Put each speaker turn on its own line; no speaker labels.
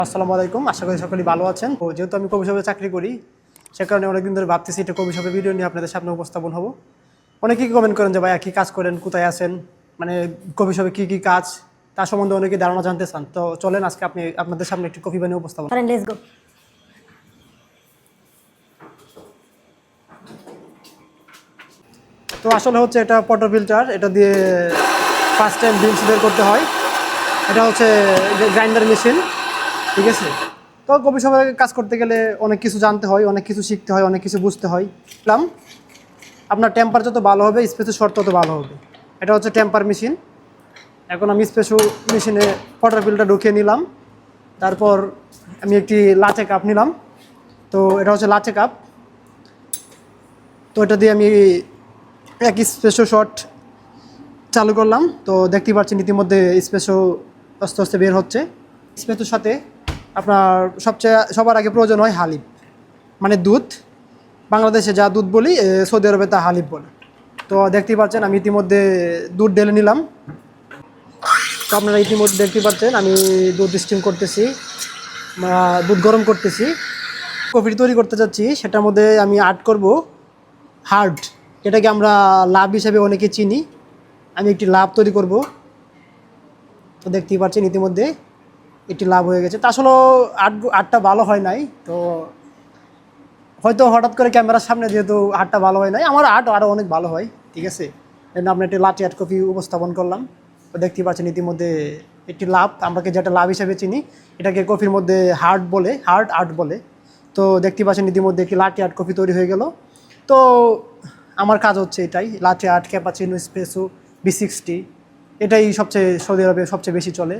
আসসালামু আলাইকুম, আশা করি সকলেই ভালো আছেন। তো যেহেতু আমি কফি শপে চাকরি করি, সে কারণে অনেকদিন ধরে ভাবতেছি একটা কফি শপের ভিডিও নিয়ে আপনাদের সামনে উপস্থাপন হব। অনেকেই কমেন্ট করেন যে ভাইয়া কী কাজ করেন, কোথায় আছেন, মানে কফি শপে কী কী কাজ, তার সম্বন্ধে অনেকেই ধারণা জানতে চান। তো চলেন আজকে আপনাদের সামনে একটি কফি বানিয়ে উপস্থাপন।
Fine, let's go.
তো আসলে হচ্ছে এটা পটো ফিল্টার, এটা দিয়ে ফার্স্ট টাইম বিনস বের করতে হয়। এটা হচ্ছে গ্রাইন্ডার মেশিন, ঠিক আছে। তো কফি শপে কাজ করতে গেলে অনেক কিছু জানতে হয়, অনেক কিছু শিখতে হয়, অনেক কিছু বুঝতে হয়। আপনার টেম্পার যত ভালো হবে, স্পেসও শর্ট তত ভালো হবে। এটা হচ্ছে টেম্পার মেশিন। এখন আমি স্পেসও মেশিনে ওয়াটার ফিল্টার ঢুকিয়ে নিলাম। তারপর আমি একটি লাচে কাপ নিলাম। তো এটা হচ্ছে লাচে কাপ। তো এটা দিয়ে আমি এক স্পেসও শর্ট চালু করলাম। তো দেখতেই পাচ্ছেন ইতিমধ্যে স্পেসও আস্তে আস্তে বের হচ্ছে। স্পেসোর সাথে আপনার সবার আগে প্রয়োজন হয় হালিব, মানে দুধ। বাংলাদেশে যা দুধ বলি, সৌদি আরবে তা হালিব বলে। তো দেখতেই পাচ্ছেন আমি ইতিমধ্যে দুধ ঢেলে নিলাম। তো আপনারা ইতিমধ্যে দেখতে পাচ্ছেন আমি দুধ স্টিম করতেছি, দুধ গরম করতেছি। কফি তৈরি করতে যাচ্ছি, সেটার মধ্যে আমি অ্যাড করব হার্ড, এটাকে আমরা লাভ হিসেবে অনেকে চিনি। আমি একটি লাভ তৈরি করব। তো দেখতেই পাচ্ছেন ইতিমধ্যে একটি লাভ হয়ে গেছে। তা আসলে আটটা ভালো হয় নাই। তো হয়তো হঠাৎ করে ক্যামেরার সামনে যেহেতু আর্টটা ভালো হয় নাই, আমার আর্ট আরও অনেক ভালো হয়, ঠিক আছে। এজন্য আমরা একটি লাচি আর্ট কপি উপস্থাপন করলাম। তো দেখতেই পাচ্ছেন ইতিমধ্যে একটি লাভ, আমাকে যেটা লাভ হিসেবে চিনি, এটাকে কফির মধ্যে হার্ড আর্ট বলে। তো দেখতেই পাচ্ছেন ইতিমধ্যে একটি লাচি আর্ট কফি তৈরি হয়ে গেল। তো আমার কাজ হচ্ছে এটাই, lassi art, cappuccino, espresso, B60, এটাই সবচেয়ে সৌদি আরবে সবচেয়ে বেশি চলে।